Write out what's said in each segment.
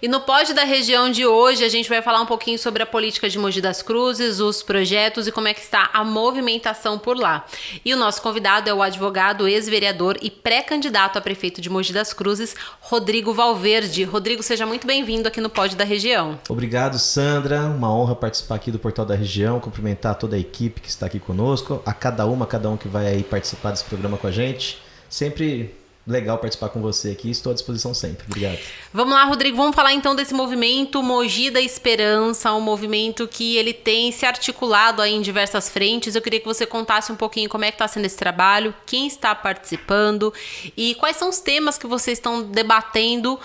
E no Pod da Região de hoje, a gente vai falar um pouquinho sobre a política de Mogi das Cruzes, os projetos e como é que está a movimentação por lá. E o nosso convidado é o advogado, ex-vereador e pré-candidato a prefeito de Mogi das Cruzes, Rodrigo Valverde. Rodrigo, seja muito bem-vindo aqui no Pod da Região. Obrigado, Sandra. Uma honra participar aqui do Portal da Região, cumprimentar toda a equipe que está aqui conosco, a cada um que vai aí participar desse programa com a gente. Sempre legal participar com você aqui, estou à disposição sempre. Obrigado. Vamos lá, Rodrigo, vamos falar então desse movimento Mogi da Esperança, um movimento que ele tem se articulado aí em diversas frentes. Eu queria que você contasse um pouquinho como é que está sendo esse trabalho, quem está participando e quais são os temas que vocês estão debatendo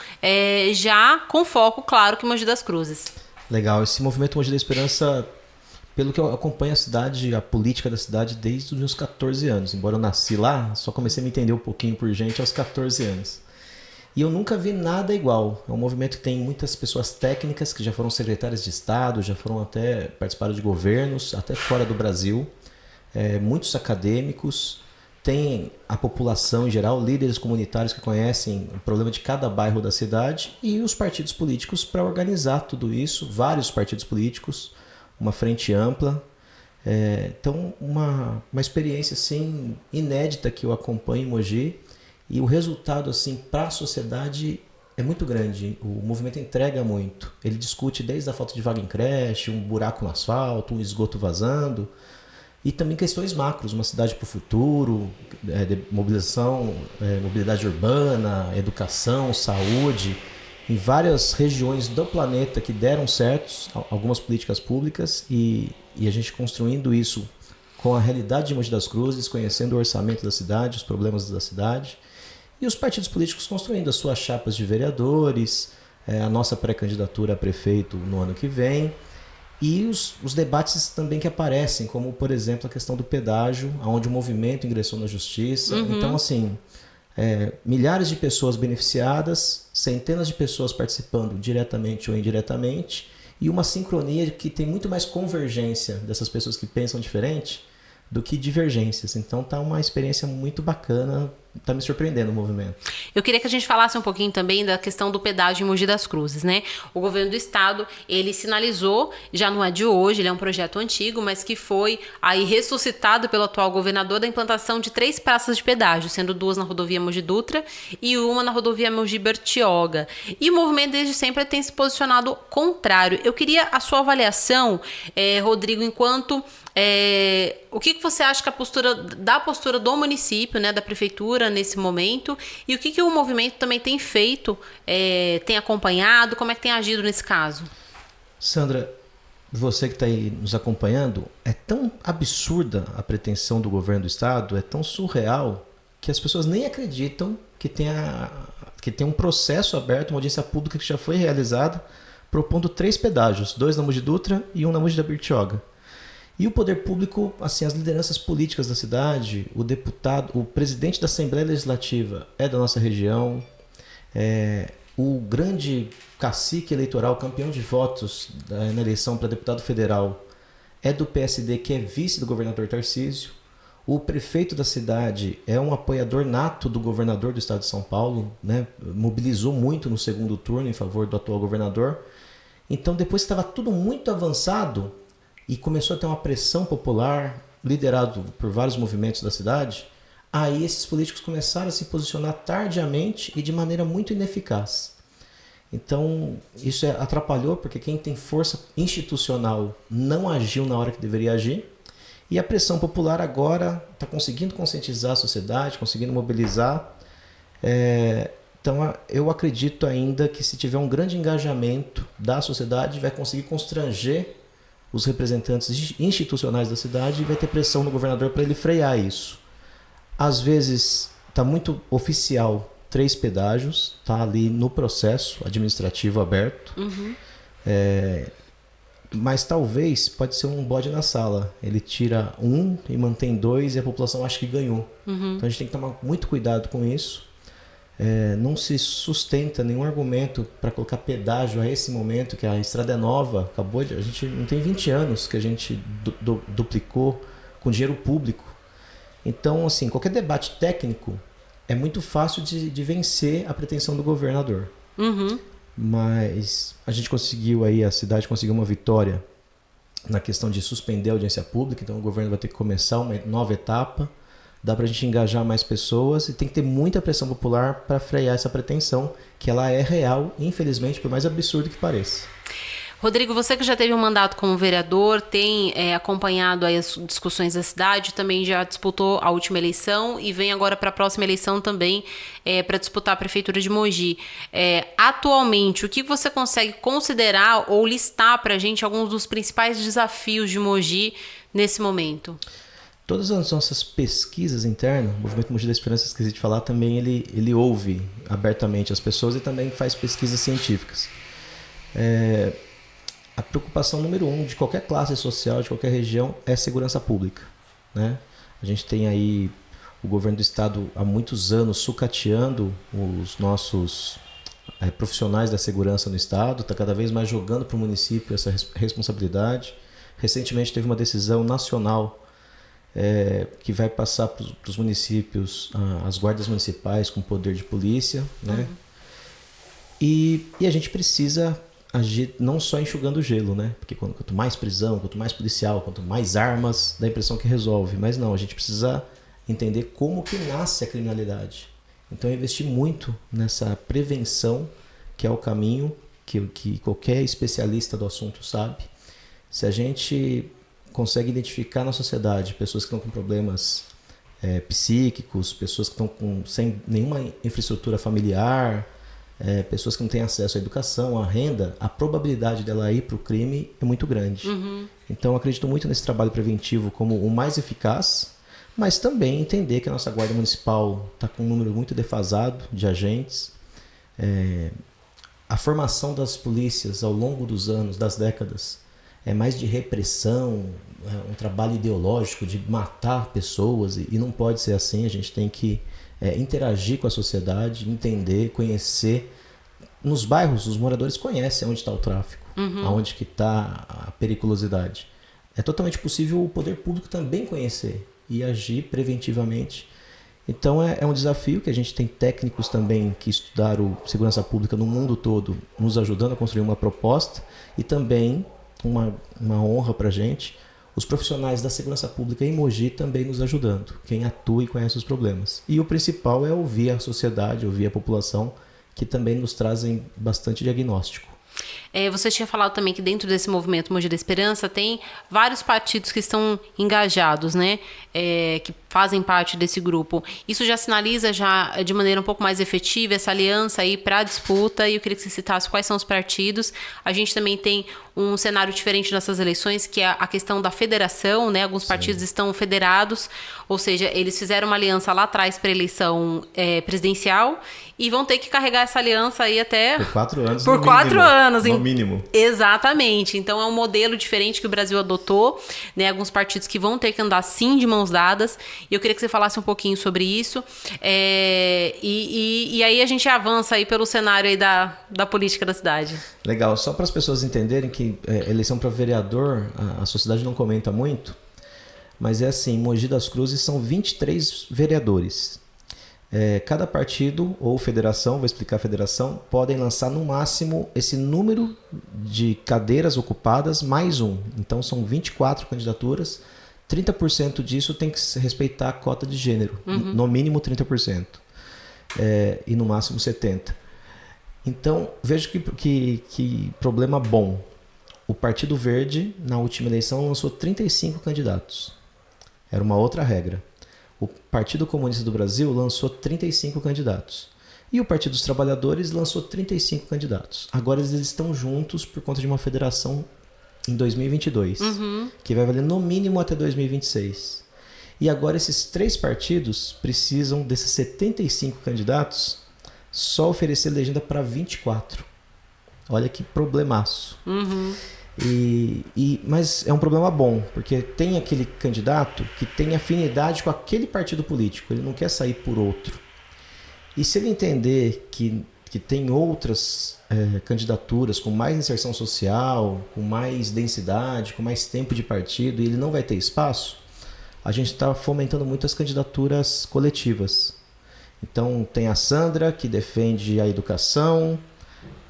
já com foco, claro, que Mogi das Cruzes. Legal, esse movimento Mogi da Esperança, pelo que eu acompanho a cidade, a política da cidade desde os meus 14 anos. Embora eu nasci lá, só comecei a me entender um pouquinho por gente aos 14 anos. E eu nunca vi nada igual. É um movimento que tem muitas pessoas técnicas que já foram secretárias de Estado, já foram até participaram de governos, até fora do Brasil. Muitos acadêmicos, tem a população em geral, líderes comunitários que conhecem o problema de cada bairro da cidade e os partidos políticos para organizar tudo isso, vários partidos políticos, uma frente ampla. Então, uma experiência assim, inédita que eu acompanho em Mogi, e o resultado assim, para a sociedade é muito grande. O movimento entrega muito. Ele discute desde a falta de vaga em creche, um buraco no asfalto, um esgoto vazando, e também questões macros, uma cidade para o futuro, mobilização, mobilidade urbana, educação, saúde, em várias regiões do planeta que deram certo, algumas políticas públicas, e a gente construindo isso com a realidade de Mogi das Cruzes, conhecendo o orçamento da cidade, os problemas da cidade, e os partidos políticos construindo as suas chapas de vereadores, a nossa pré-candidatura a prefeito no ano que vem, e os debates também que aparecem, como, por exemplo, a questão do pedágio, onde o movimento ingressou na justiça. Então, assim, milhares de pessoas beneficiadas, centenas de pessoas participando diretamente ou indiretamente, e uma sincronia que tem muito mais convergência dessas pessoas que pensam diferente do que divergências. Então tá uma experiência muito bacana, tá me surpreendendo o movimento. Eu queria que a gente falasse um pouquinho também da questão do pedágio em Mogi das Cruzes, né? O governo do estado, ele sinalizou, já não é de hoje, ele é um projeto antigo, mas que foi aí ressuscitado pelo atual governador, da implantação de 3 praças de pedágio, sendo 2 na rodovia Mogi Dutra e uma na rodovia Mogi Bertioga. E o movimento desde sempre tem se posicionado contrário. Eu queria a sua avaliação, Rodrigo, enquanto o que você acha que a postura do município, né, da prefeitura nesse momento, e o que o movimento também tem feito, tem acompanhado, como é que tem agido nesse caso? Sandra, você que está aí nos acompanhando, é tão absurda a pretensão do governo do estado, é tão surreal, que as pessoas nem acreditam que tem um processo aberto, uma audiência pública que já foi realizada, propondo 3 pedágios, 2 na Mogi Dutra e 1 na Mogi da Bertioga. E o poder público, assim, as lideranças políticas da cidade, o deputado, o presidente da Assembleia Legislativa é da nossa região, o grande cacique eleitoral, campeão de votos na eleição para deputado federal, é do PSD, que é vice do governador Tarcísio. O prefeito da cidade é um apoiador nato do governador do estado de São Paulo, né? Mobilizou muito no segundo turno em favor do atual governador. Então, depois que estava tudo muito avançado, e começou a ter uma pressão popular, liderado por vários movimentos da cidade, aí esses políticos começaram a se posicionar tardiamente e de maneira muito ineficaz. Então, isso atrapalhou, porque quem tem força institucional não agiu na hora que deveria agir, e a pressão popular agora está conseguindo conscientizar a sociedade, conseguindo mobilizar. Então, eu acredito ainda que se tiver um grande engajamento da sociedade, vai conseguir constranger os representantes institucionais da cidade e vai ter pressão no governador para ele frear isso. Às vezes está muito oficial 3 pedágios, está ali no processo administrativo aberto, mas talvez pode ser um bode na sala. Ele tira 1 e mantém 2 e a população acha que ganhou. Então a gente tem que tomar muito cuidado com isso. Não se sustenta nenhum argumento para colocar pedágio a esse momento, que a estrada é nova, a gente não tem 20 anos que a gente duplicou com dinheiro público. Então, assim, qualquer debate técnico é muito fácil de vencer a pretensão do governador. mas a gente conseguiu aí, a cidade conseguiu uma vitória na questão de suspender a audiência pública, então o governo vai ter que começar uma nova etapa, dá pra gente engajar mais pessoas e tem que ter muita pressão popular para frear essa pretensão, que ela é real, infelizmente, por mais absurdo que pareça. Rodrigo, você que já teve um mandato como vereador, tem acompanhado aí as discussões da cidade, também já disputou a última eleição e vem agora para a próxima eleição também para disputar a Prefeitura de Mogi. Atualmente, o que você consegue considerar ou listar para a gente alguns dos principais desafios de Mogi nesse momento? Todas as nossas pesquisas internas, o Movimento Mogi da Esperança, esqueci de falar, também ele ouve abertamente as pessoas e também faz pesquisas científicas. A preocupação número 1 de qualquer classe social, de qualquer região, é segurança pública, né? A gente tem aí o governo do estado há muitos anos sucateando os nossos profissionais da segurança no estado, está cada vez mais jogando para o município essa responsabilidade. Recentemente teve uma decisão nacional que vai passar para os municípios as guardas municipais com poder de polícia, né? E a gente precisa agir não só enxugando gelo, né? Porque quanto mais prisão, quanto mais policial, quanto mais armas, dá a impressão que resolve. Mas não, a gente precisa entender como que nasce a criminalidade. Então investir muito nessa prevenção, que é o caminho que qualquer especialista do assunto sabe. Se a gente consegue identificar na sociedade pessoas que estão com problemas psíquicos, pessoas que estão sem nenhuma infraestrutura familiar, pessoas que não têm acesso à educação, à renda, a probabilidade dela ir para o crime é muito grande. Então eu acredito muito nesse trabalho preventivo como o mais eficaz, mas também entender que a nossa Guarda Municipal está com um número muito defasado de agentes. A formação das polícias ao longo dos anos, das décadas, é mais de repressão, um trabalho ideológico de matar pessoas e não pode ser assim. A gente tem que interagir com a sociedade, entender, conhecer. Nos bairros, os moradores conhecem onde está o tráfico, aonde que está a periculosidade. É totalmente possível o poder público também conhecer e agir preventivamente. Então é um desafio que a gente tem técnicos também que estudaram segurança pública no mundo todo, nos ajudando a construir uma proposta e também uma honra para a gente, os profissionais da segurança pública em Mogi também nos ajudando, quem atua e conhece os problemas. E o principal é ouvir a sociedade, ouvir a população, que também nos trazem bastante diagnóstico. Você tinha falado também que dentro desse movimento Mogi da Esperança tem vários partidos que estão engajados, né? Que fazem parte desse grupo. Isso já sinaliza já de maneira um pouco mais efetiva essa aliança aí para a disputa, e eu queria que você citasse quais são os partidos. A gente também tem um cenário diferente nessas eleições, que é a questão da federação, né? Alguns partidos estão federados, ou seja, eles fizeram uma aliança lá atrás para a eleição presidencial e vão ter que carregar essa aliança aí até... Por 4 anos, Por 4 anos. No mínimo. Exatamente. Então é um modelo diferente que o Brasil adotou, né? Alguns partidos que vão ter que andar sim de mãos dadas. E eu queria que você falasse um pouquinho sobre isso. E aí a gente avança aí pelo cenário aí da política da cidade. Legal. Só para as pessoas entenderem que eleição para vereador, a sociedade não comenta muito, mas é assim, em Mogi das Cruzes são 23 vereadores. Cada partido ou federação, vou explicar a federação, podem lançar no máximo esse número de cadeiras ocupadas mais um. Então são 24 candidaturas, 30% disso tem que respeitar a cota de gênero, no mínimo 30%, e no máximo 70%. Então veja que problema bom. O Partido Verde, na última eleição, lançou 35 candidatos. Era uma outra regra. O Partido Comunista do Brasil lançou 35 candidatos. E o Partido dos Trabalhadores lançou 35 candidatos. Agora eles estão juntos por conta de uma federação em 2022, que vai valer no mínimo até 2026. E agora esses 3 partidos precisam desses 75 candidatos só oferecer legenda para 24. Olha que problemaço. Mas é um problema bom, porque tem aquele candidato que tem afinidade com aquele partido político, ele não quer sair por outro. E se ele entender que tem outras candidaturas com mais inserção social, com mais densidade, com mais tempo de partido, e ele não vai ter espaço, a gente está fomentando muito as candidaturas coletivas. Então tem a Sandra, que defende a educação,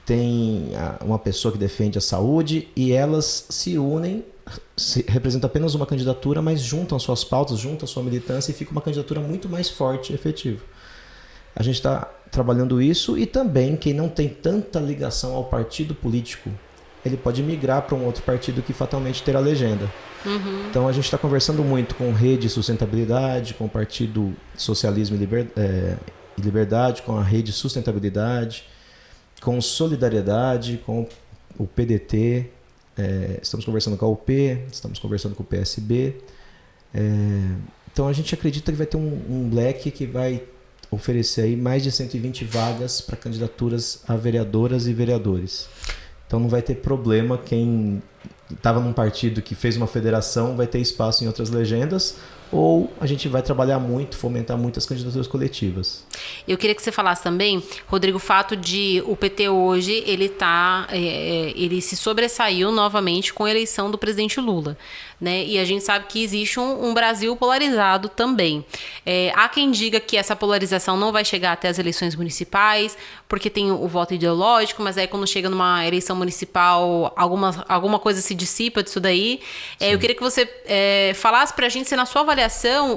tem uma pessoa que defende a saúde e elas se unem, representam apenas uma candidatura, mas juntam suas pautas, juntam sua militância e fica uma candidatura muito mais forte e efetiva. A gente está trabalhando isso e também quem não tem tanta ligação ao partido político, ele pode migrar para um outro partido que fatalmente terá legenda. Então a gente está conversando muito com Rede Sustentabilidade, com o Partido Socialismo e Liberdade, com a Rede Sustentabilidade, com Solidariedade, com o PDT, estamos conversando com a UP, estamos conversando com o PSB. Então a gente acredita que vai ter um leque que vai oferecer aí mais de 120 vagas para candidaturas a vereadoras e vereadores. Então não vai ter problema, quem estava num partido que fez uma federação vai ter espaço em outras legendas, ou a gente vai trabalhar muito, fomentar muitas candidaturas coletivas. Eu queria que você falasse também, Rodrigo, o fato de o PT hoje, ele se sobressaiu novamente com a eleição do presidente Lula, né? E a gente sabe que existe um Brasil polarizado também. Há quem diga que essa polarização não vai chegar até as eleições municipais, porque tem o voto ideológico, mas aí quando chega numa eleição municipal, alguma coisa se dissipa disso daí. Eu queria que você falasse pra gente se na sua avaliação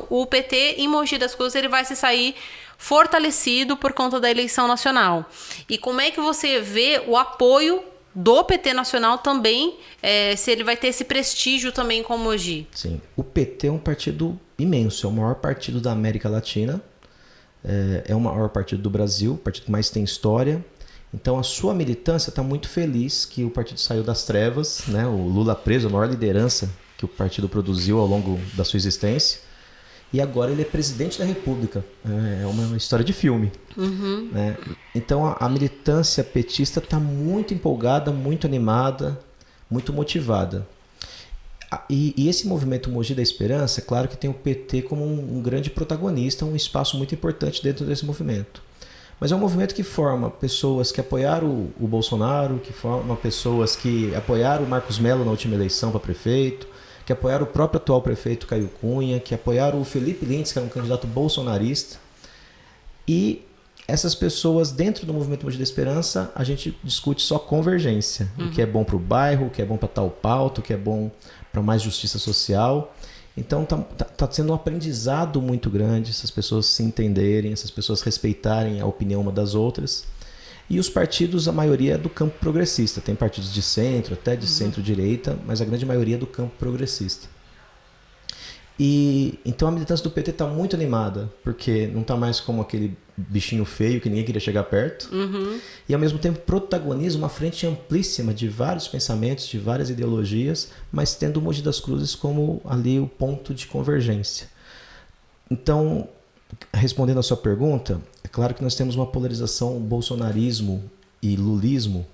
o PT em Mogi das Cruzes ele vai se sair fortalecido por conta da eleição nacional. E como é que você vê o apoio do PT nacional também, se ele vai ter esse prestígio também com Mogi? Sim, o PT é um partido imenso, é o maior partido da América Latina, é o maior partido do Brasil, o partido que mais tem história. Então a sua militância está muito feliz que o partido saiu das trevas, né? O Lula preso, a maior liderança que o partido produziu ao longo da sua existência. E agora ele é presidente da República. É uma história de filme. Né? Então a militância petista está muito empolgada, muito animada, muito motivada. E esse movimento Mogi da Esperança, é claro que tem o PT como um grande protagonista, um espaço muito importante dentro desse movimento. Mas é um movimento que forma pessoas que apoiaram o Bolsonaro, que forma pessoas que apoiaram o Marcos Mello na última eleição para prefeito, que apoiaram o próprio atual prefeito Caio Cunha, que apoiaram o Felipe Lintz, que era um candidato bolsonarista. E essas pessoas, dentro do movimento Mogi da Esperança, a gente discute só convergência. O que é bom para o bairro, o que é bom para tal pauta, o que é bom para mais justiça social. Então tá sendo um aprendizado muito grande, essas pessoas se entenderem, essas pessoas respeitarem a opinião uma das outras. E os partidos, a maioria é do campo progressista. Tem partidos de centro, até de centro-direita, mas a grande maioria é do campo progressista. E então a militância do PT está muito animada, porque não está mais como aquele bichinho feio que ninguém queria chegar perto. E ao mesmo tempo protagoniza uma frente amplíssima de vários pensamentos, de várias ideologias, mas tendo o Mogi das Cruzes como ali o ponto de convergência. Então, respondendo à sua pergunta, é claro que nós temos uma polarização bolsonarismo e lulismo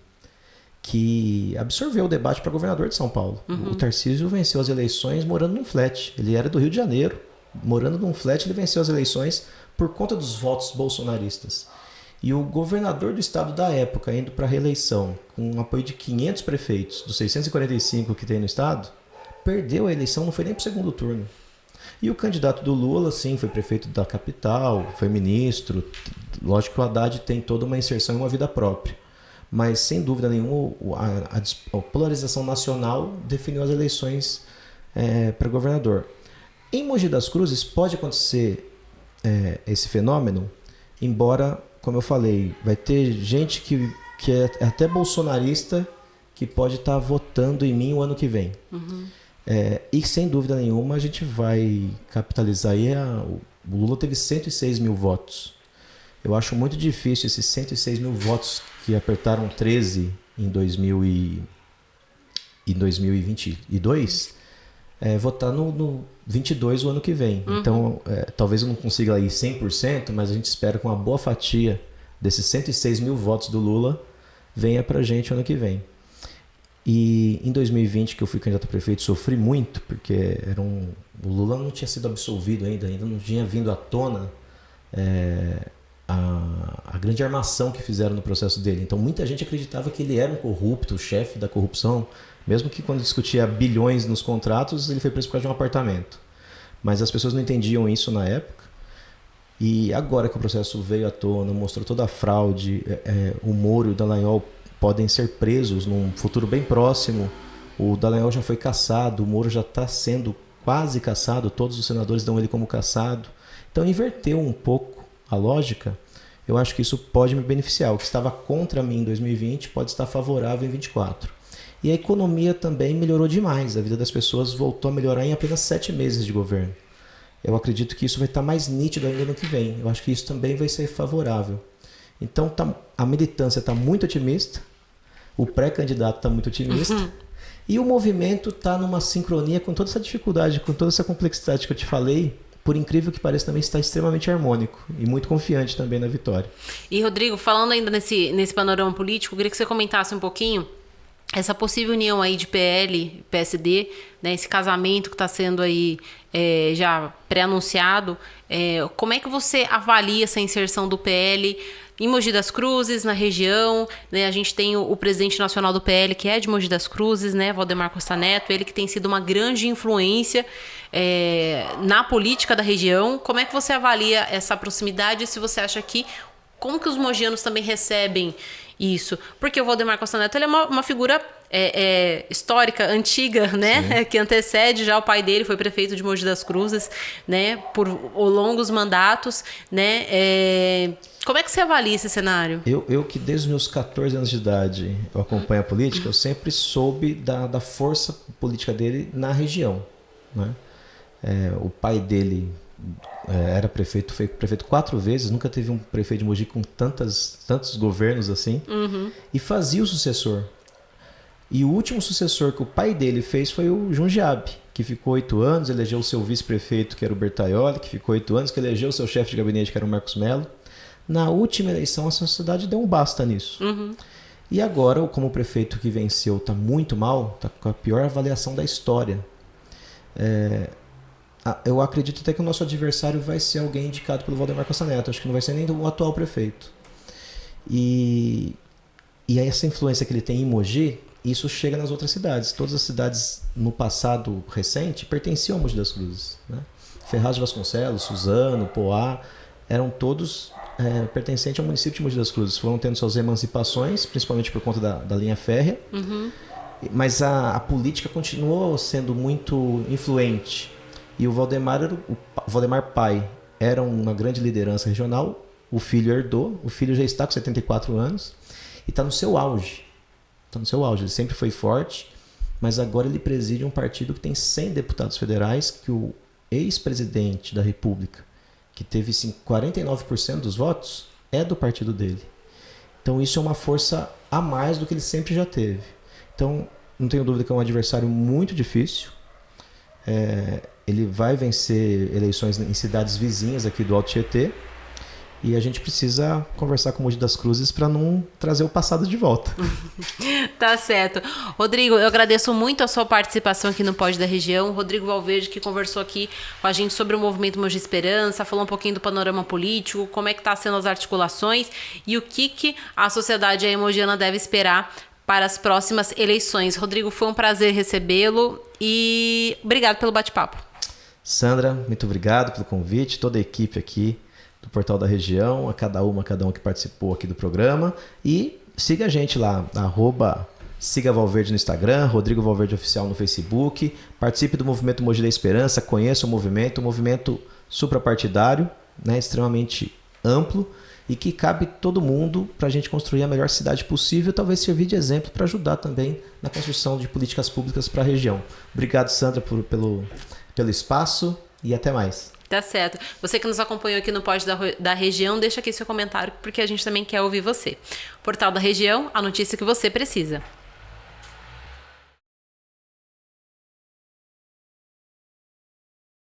que absorveu o debate para governador de São Paulo. O Tarcísio venceu as eleições morando num flat. Ele era do Rio de Janeiro. Morando num flat, ele venceu as eleições por conta dos votos bolsonaristas. E o governador do estado da época, indo para a reeleição, com um apoio de 500 prefeitos, dos 645 que tem no estado, perdeu a eleição, não foi nem para o segundo turno. E o candidato do Lula, sim, foi prefeito da capital, foi ministro. Lógico que o Haddad tem toda uma inserção e uma vida própria. Mas, sem dúvida nenhuma, a polarização nacional definiu as eleições para governador. Em Mogi das Cruzes pode acontecer esse fenômeno, embora, como eu falei, vai ter gente que é até bolsonarista que pode estar votando em mim o ano que vem. E sem dúvida nenhuma a gente vai capitalizar aí. O Lula teve 106 mil votos. Eu acho muito difícil esses 106 mil votos que apertaram 13 em 2022 votar no 22 o ano que vem. Então, talvez eu não consiga ir 100%, mas a gente espera que uma boa fatia desses 106 mil votos do Lula venha pra gente o ano que vem. E em 2020, que eu fui candidato a prefeito, sofri muito, porque o Lula não tinha sido absolvido ainda não tinha vindo à tona a grande armação que fizeram no processo dele. Então muita gente acreditava que ele era um corrupto, o chefe da corrupção, mesmo que quando discutia bilhões nos contratos, ele foi preso por causa de um apartamento. Mas as pessoas não entendiam isso na época. E agora que o processo veio à tona, mostrou toda a fraude, o Moro e o Dallagnol podem ser presos num futuro bem próximo. O Dallagnol já foi cassado, o Moro já está sendo quase cassado, todos os senadores dão ele como cassado. Então inverteu um pouco a lógica. Eu acho que isso pode me beneficiar. O que estava contra mim em 2020 pode estar favorável em 2024. E a economia também melhorou demais. A vida das pessoas voltou a melhorar em apenas 7 meses de governo. Eu acredito que isso vai estar mais nítido ainda no que vem. Eu acho que isso também vai ser favorável. Então a militância está muito otimista, o pré-candidato está muito otimista, e o movimento está numa sincronia com toda essa dificuldade, com toda essa complexidade que eu te falei. Por incrível que pareça, também está extremamente harmônico e muito confiante também na vitória. E, Rodrigo, falando ainda nesse panorama político, eu queria que você comentasse um pouquinho essa possível união aí de PL, PSD, né, esse casamento que está sendo aí já pré-anunciado. Como é que você avalia essa inserção do PL em Mogi das Cruzes, na região, né? A gente tem o presidente nacional do PL, que é de Mogi das Cruzes, né, Valdemar Costa Neto, ele que tem sido uma grande influência na política da região. Como é que você avalia essa proximidade, se você acha que, como que os mogianos também recebem isso? Porque o Valdemar Costa Neto, ele é uma figura histórica, antiga, né? Que antecede já o pai dele, foi prefeito de Mogi das Cruzes, né? Por longos mandatos, né? Como é que você avalia esse cenário? Eu que desde os meus 14 anos de idade eu acompanho a política, eu sempre soube da força política dele na região, né? O pai dele era prefeito, foi prefeito 4 vezes, nunca teve um prefeito de Mogi com tantos governos assim, e fazia o sucessor. E o último sucessor que o pai dele fez foi o Jundiabe, que ficou 8 anos, elegeu o seu vice-prefeito, que era o Bertaioli, que ficou 8 anos, que elegeu o seu chefe de gabinete, que era o Marcos Mello. Na última eleição, a sociedade deu um basta nisso. E agora, como o prefeito que venceu está muito mal, está com a pior avaliação da história, eu acredito até que o nosso adversário vai ser alguém indicado pelo Valdemar Costa Neto. Acho que não vai ser nem o atual prefeito. E essa influência que ele tem em Mogi, isso chega nas outras cidades. Todas as cidades no passado recente pertenciam a Mogi das Cruzes, né? Ferraz de Vasconcelos, Suzano, Poá, eram todos pertencentes ao município de Mogi das Cruzes. Foram tendo suas emancipações, principalmente por conta da linha férrea. Mas a política continuou sendo muito influente. E o Valdemar pai era uma grande liderança regional, o filho herdou, o filho já está com 74 anos e está no seu auge. Está no seu auge, ele sempre foi forte, mas agora ele preside um partido que tem 100 deputados federais, que o ex-presidente da República, que teve 49% dos votos, é do partido dele. Então isso é uma força a mais do que ele sempre já teve. Então não tenho dúvida que é um adversário muito difícil. Ele vai vencer eleições em cidades vizinhas aqui do Alto Tietê. E a gente precisa conversar com o Mogi das Cruzes para não trazer o passado de volta. Tá certo. Rodrigo, eu agradeço muito a sua participação aqui no Pod da Região. Rodrigo Valverde, que conversou aqui com a gente sobre o movimento Mogi Esperança, falou um pouquinho do panorama político, como é que tá sendo as articulações e o que a sociedade aí mogiana deve esperar para as próximas eleições. Rodrigo, foi um prazer recebê-lo e obrigado pelo bate-papo. Sandra, muito obrigado pelo convite, toda a equipe aqui do Portal da Região, a cada um que participou aqui do programa. E siga a gente lá, siga Valverde no Instagram, Rodrigo Valverde Oficial no Facebook. Participe do movimento Mogi da Esperança, conheça o movimento suprapartidário, né, extremamente amplo e que cabe todo mundo para a gente construir a melhor cidade possível, talvez servir de exemplo para ajudar também na construção de políticas públicas para a região. Obrigado, Sandra, pelo espaço e até mais. Tá certo. Você que nos acompanhou aqui no Pod da Região, deixa aqui seu comentário, porque a gente também quer ouvir você. Portal da Região, a notícia que você precisa.